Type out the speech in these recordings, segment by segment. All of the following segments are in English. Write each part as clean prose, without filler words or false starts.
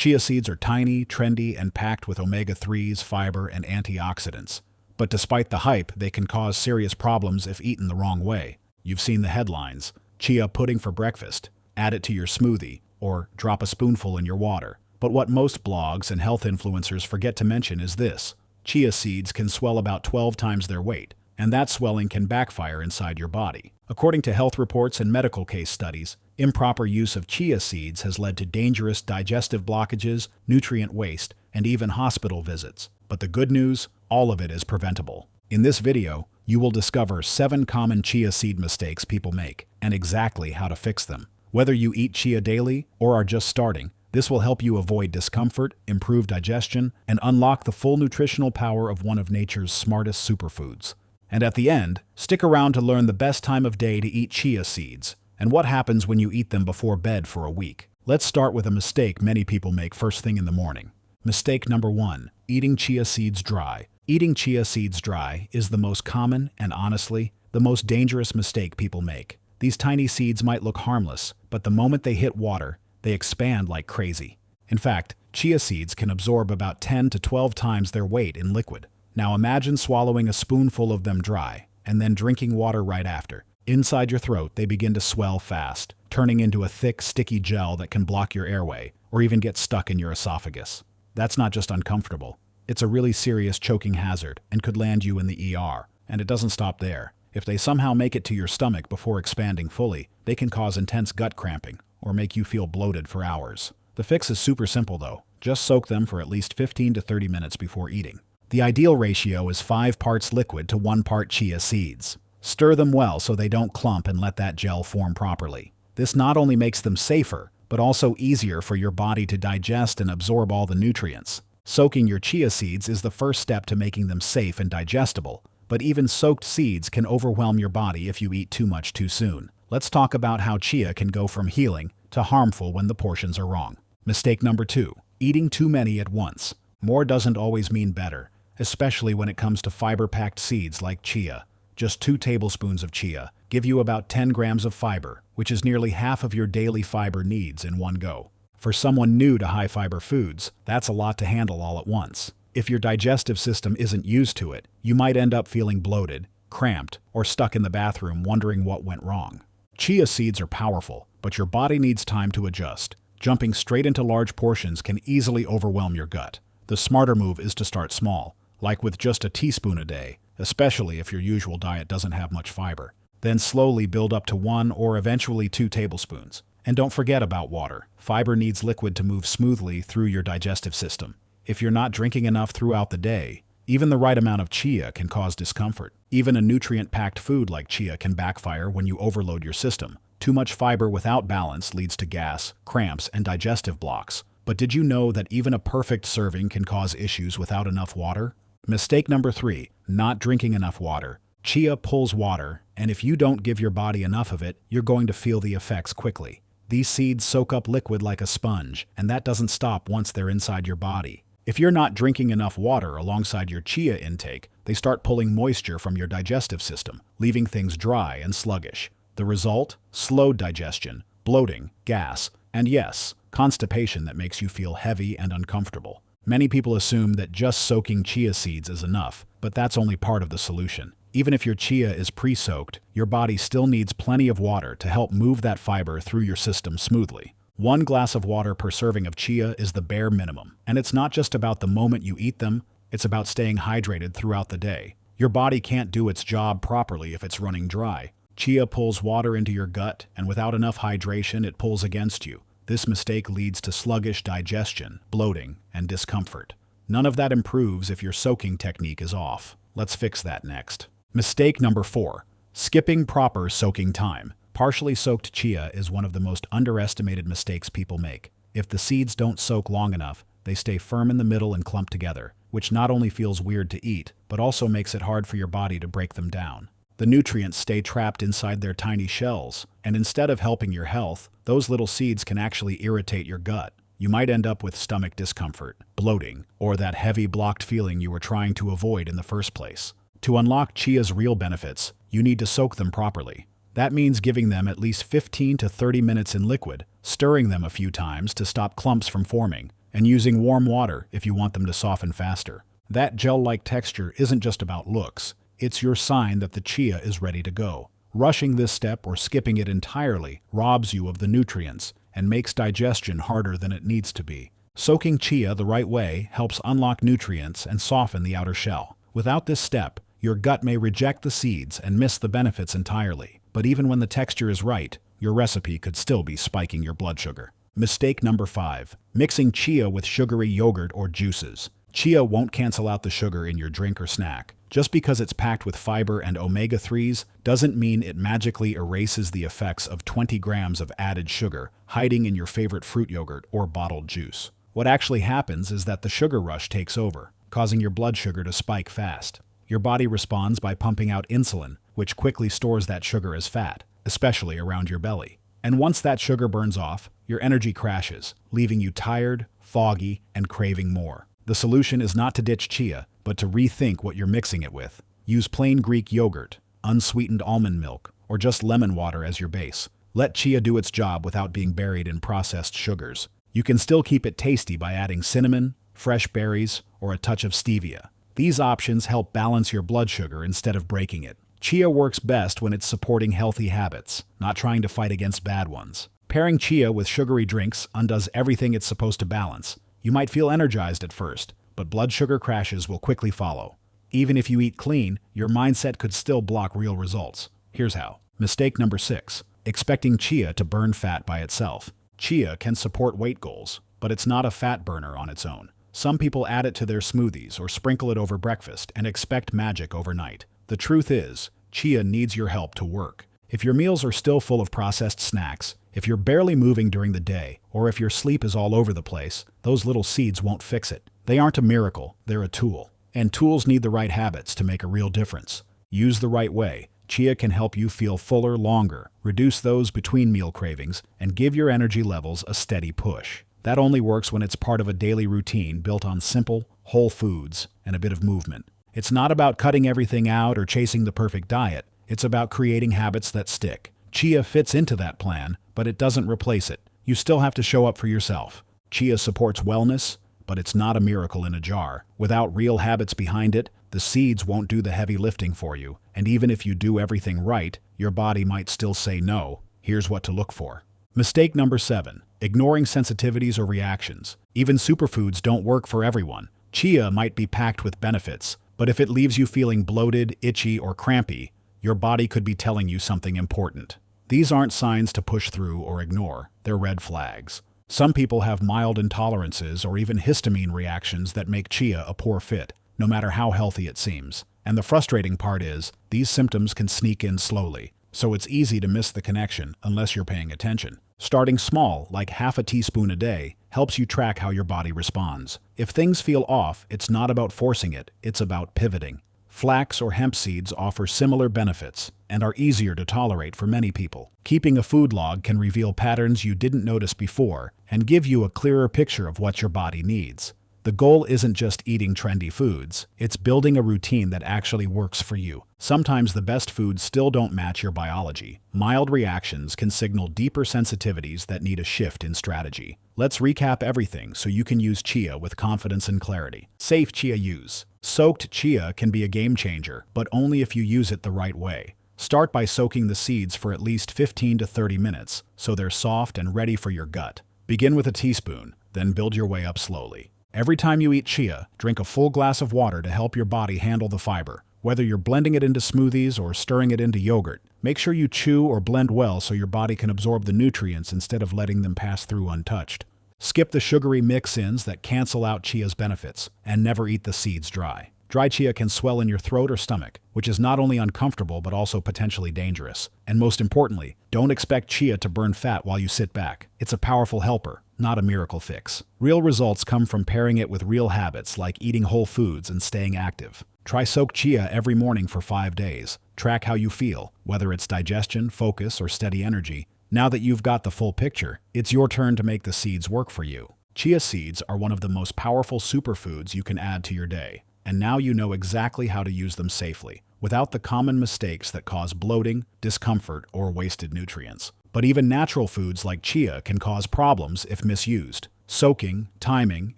Chia seeds are tiny, trendy, and packed with omega-3s, fiber, and antioxidants. But despite the hype, they can cause serious problems if eaten the wrong way. You've seen the headlines: chia pudding for breakfast, add it to your smoothie, or drop a spoonful in your water. But what most blogs and health influencers forget to mention is this: chia seeds can swell about 12 times their weight, and that swelling can backfire inside your body. According to health reports and medical case studies, improper use of chia seeds has led to dangerous digestive blockages, nutrient waste, and even hospital visits. But the good news, all of it is preventable. In this video, you will discover 7 common chia seed mistakes people make, and exactly how to fix them. Whether you eat chia daily or are just starting, this will help you avoid discomfort, improve digestion, and unlock the full nutritional power of one of nature's smartest superfoods. And at the end, stick around to learn the best time of day to eat chia seeds, and what happens when you eat them before bed for a week. Let's start with a mistake many people make first thing in the morning. Mistake number 1: eating chia seeds dry. Eating chia seeds dry is the most common and, honestly, the most dangerous mistake people make. These tiny seeds might look harmless, but the moment they hit water, they expand like crazy. In fact, chia seeds can absorb about 10 to 12 times their weight in liquid. Now imagine swallowing a spoonful of them dry, and then drinking water right after. Inside your throat, they begin to swell fast, turning into a thick, sticky gel that can block your airway, or even get stuck in your esophagus. That's not just uncomfortable. It's a really serious choking hazard and could land you in the ER. And it doesn't stop there. If they somehow make it to your stomach before expanding fully, they can cause intense gut cramping, or make you feel bloated for hours. The fix is super simple though. Just soak them for at least 15 to 30 minutes before eating. The ideal ratio is 5 parts liquid to 1 part chia seeds. Stir them well so they don't clump and let that gel form properly. This not only makes them safer, but also easier for your body to digest and absorb all the nutrients. Soaking your chia seeds is the first step to making them safe and digestible, but even soaked seeds can overwhelm your body if you eat too much too soon. Let's talk about how chia can go from healing to harmful when the portions are wrong. Mistake number 2: eating too many at once. More doesn't always mean better, especially when it comes to fiber-packed seeds like chia. Just 2 tablespoons of chia give you about 10 grams of fiber, which is nearly half of your daily fiber needs in one go. For someone new to high-fiber foods, that's a lot to handle all at once. If your digestive system isn't used to it, you might end up feeling bloated, cramped, or stuck in the bathroom wondering what went wrong. Chia seeds are powerful, but your body needs time to adjust. Jumping straight into large portions can easily overwhelm your gut. The smarter move is to start small, like with just a teaspoon a day, especially if your usual diet doesn't have much fiber. Then slowly build up to 1 or eventually 2 tablespoons. And don't forget about water. Fiber needs liquid to move smoothly through your digestive system. If you're not drinking enough throughout the day, even the right amount of chia can cause discomfort. Even a nutrient-packed food like chia can backfire when you overload your system. Too much fiber without balance leads to gas, cramps, and digestive blocks. But did you know that even a perfect serving can cause issues without enough water? Mistake number 3: not drinking enough water. Chia pulls water, and if you don't give your body enough of it, you're going to feel the effects quickly. These seeds soak up liquid like a sponge, and that doesn't stop once they're inside your body. If you're not drinking enough water alongside your chia intake, they start pulling moisture from your digestive system, leaving things dry and sluggish. The result? Slowed digestion, bloating, gas, and yes, constipation that makes you feel heavy and uncomfortable. Many people assume that just soaking chia seeds is enough, but that's only part of the solution. Even if your chia is pre-soaked, your body still needs plenty of water to help move that fiber through your system smoothly. 1 glass of water per serving of chia is the bare minimum. And it's not just about the moment you eat them, it's about staying hydrated throughout the day. Your body can't do its job properly if it's running dry. Chia pulls water into your gut, and without enough hydration, it pulls against you. This mistake leads to sluggish digestion, bloating, and discomfort. None of that improves if your soaking technique is off. Let's fix that next. Mistake number 4: skipping proper soaking time. Partially soaked chia is one of the most underestimated mistakes people make. If the seeds don't soak long enough, they stay firm in the middle and clump together, which not only feels weird to eat, but also makes it hard for your body to break them down. The nutrients stay trapped inside their tiny shells, and instead of helping your health, those little seeds can actually irritate your gut. You might end up with stomach discomfort, bloating, or that heavy blocked feeling you were trying to avoid in the first place. To unlock chia's real benefits, you need to soak them properly. That means giving them at least 15 to 30 minutes in liquid, stirring them a few times to stop clumps from forming, and using warm water if you want them to soften faster. That gel-like texture isn't just about looks, it's your sign that the chia is ready to go. Rushing this step or skipping it entirely robs you of the nutrients and makes digestion harder than it needs to be. Soaking chia the right way helps unlock nutrients and soften the outer shell. Without this step, your gut may reject the seeds and miss the benefits entirely. But even when the texture is right, your recipe could still be spiking your blood sugar. Mistake number 5. Mixing chia with sugary yogurt or juices. Chia won't cancel out the sugar in your drink or snack. Just because it's packed with fiber and omega-3s doesn't mean it magically erases the effects of 20 grams of added sugar hiding in your favorite fruit yogurt or bottled juice. What actually happens is that the sugar rush takes over, causing your blood sugar to spike fast. Your body responds by pumping out insulin, which quickly stores that sugar as fat, especially around your belly. And once that sugar burns off, your energy crashes, leaving you tired, foggy, and craving more. The solution is not to ditch chia, but to rethink what you're mixing it with. Use plain Greek yogurt, unsweetened almond milk, or just lemon water as your base. Let chia do its job without being buried in processed sugars. You can still keep it tasty by adding cinnamon, fresh berries, or a touch of stevia. These options help balance your blood sugar instead of breaking it. Chia works best when it's supporting healthy habits, not trying to fight against bad ones. Pairing chia with sugary drinks undoes everything it's supposed to balance. You might feel energized at first, but blood sugar crashes will quickly follow. Even if you eat clean, your mindset could still block real results. Here's how. Mistake number 6. Expecting chia to burn fat by itself. Chia can support weight goals, but it's not a fat burner on its own. Some people add it to their smoothies or sprinkle it over breakfast and expect magic overnight. The truth is, chia needs your help to work. If your meals are still full of processed snacks, if you're barely moving during the day, or if your sleep is all over the place, those little seeds won't fix it. They aren't a miracle, they're a tool. And tools need the right habits to make a real difference. Used the right way, chia can help you feel fuller longer, reduce those between meal cravings, and give your energy levels a steady push. That only works when it's part of a daily routine built on simple, whole foods and a bit of movement. It's not about cutting everything out or chasing the perfect diet. It's about creating habits that stick. Chia fits into that plan, but it doesn't replace it. You still have to show up for yourself. Chia supports wellness, but it's not a miracle in a jar. Without real habits behind it, the seeds won't do the heavy lifting for you. And even if you do everything right, your body might still say no. Here's what to look for. Mistake number 7. Ignoring sensitivities or reactions. Even superfoods don't work for everyone. Chia might be packed with benefits, but if it leaves you feeling bloated, itchy, or crampy, your body could be telling you something important. These aren't signs to push through or ignore, they're red flags. Some people have mild intolerances or even histamine reactions that make chia a poor fit, no matter how healthy it seems. And the frustrating part is, these symptoms can sneak in slowly, so it's easy to miss the connection unless you're paying attention. Starting small, like half a teaspoon a day, helps you track how your body responds. If things feel off, it's not about forcing it, it's about pivoting. Flax or hemp seeds offer similar benefits and are easier to tolerate for many people. Keeping a food log can reveal patterns you didn't notice before and give you a clearer picture of what your body needs. The goal isn't just eating trendy foods, it's building a routine that actually works for you. Sometimes the best foods still don't match your biology. Mild reactions can signal deeper sensitivities that need a shift in strategy. Let's recap everything so you can use chia with confidence and clarity. Safe chia use. Soaked chia can be a game changer, but only if you use it the right way. Start by soaking the seeds for at least 15 to 30 minutes so they're soft and ready for your gut. Begin with a teaspoon, then build your way up slowly. Every time you eat chia, drink a full glass of water to help your body handle the fiber. Whether you're blending it into smoothies or stirring it into yogurt, make sure you chew or blend well so your body can absorb the nutrients instead of letting them pass through untouched. Skip the sugary mix-ins that cancel out chia's benefits, and never eat the seeds dry. Dry chia can swell in your throat or stomach, which is not only uncomfortable but also potentially dangerous. And most importantly, don't expect chia to burn fat while you sit back. It's a powerful helper, not a miracle fix. Real results come from pairing it with real habits like eating whole foods and staying active. Try soaked chia every morning for 5 days. Track how you feel, whether it's digestion, focus, or steady energy. Now that you've got the full picture, it's your turn to make the seeds work for you. Chia seeds are one of the most powerful superfoods you can add to your day. And now you know exactly how to use them safely, without the common mistakes that cause bloating, discomfort, or wasted nutrients. But even natural foods like chia can cause problems if misused. Soaking, timing,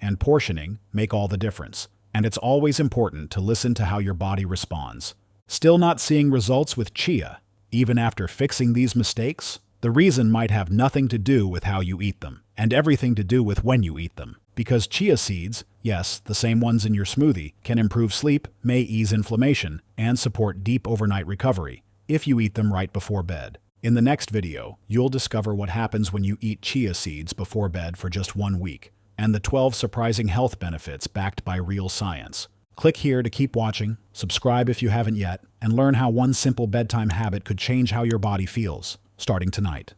and portioning make all the difference. And it's always important to listen to how your body responds. Still not seeing results with chia, even after fixing these mistakes? The reason might have nothing to do with how you eat them, and everything to do with when you eat them. Because chia seeds, yes, the same ones in your smoothie, can improve sleep, may ease inflammation, and support deep overnight recovery, if you eat them right before bed. In the next video, you'll discover what happens when you eat chia seeds before bed for just 1 week, and the 12 surprising health benefits backed by real science. Click here to keep watching, subscribe if you haven't yet, and learn how one simple bedtime habit could change how your body feels, starting tonight.